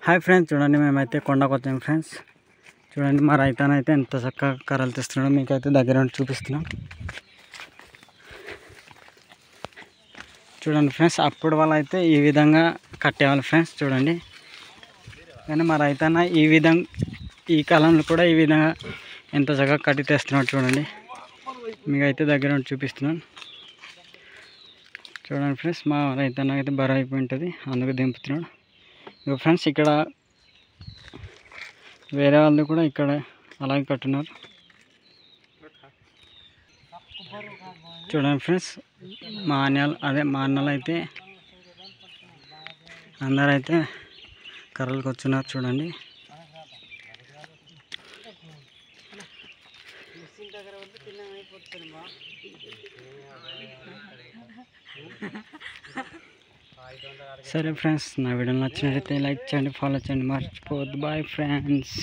Hi friends, చూడండి మేమైతే కొండకు వచ్చాము ఫ్రెండ్స్. చూడండి మా రైతన్నైతే ఎంత చక్కగా కర్రలు తెస్తున్నాడో మీకైతే దగ్గర ఉండి చూపిస్తున్నాం. చూడండి ఫ్రెండ్స్, అప్పుడు వాళ్ళైతే ఈ విధంగా కట్టేవాళ్ళు ఫ్రెండ్స్. చూడండి, కానీ మా రైతన్న ఈ కాలంలో కూడా ఈ విధంగా ఎంత చక్కగా కట్టి తెస్తున్నాడు. చూడండి, మీకైతే దగ్గర ఉండి చూపిస్తున్నాను. చూడండి ఫ్రెండ్స్, మా రైతన్న అయితే బరువు అయిపోయి ఉంటుంది, అందుకు దింపుతున్నాడు. ఇక ఫ్రెండ్స్, ఇక్కడ వేరే వాళ్ళు కూడా ఇక్కడ అలాగే కట్టున్నారు. చూడండి ఫ్రెండ్స్, మా అన్నలు అయితే అందరైతే కర్రలకు వచ్చున్నారు. చూడండి, సరే ఫ్రెండ్స్, నా వీడియో నచ్చినట్లయితే లైక్ చేయండి, ఫాలో చేయండి, మర్చిపోవద్దు. Bye friends.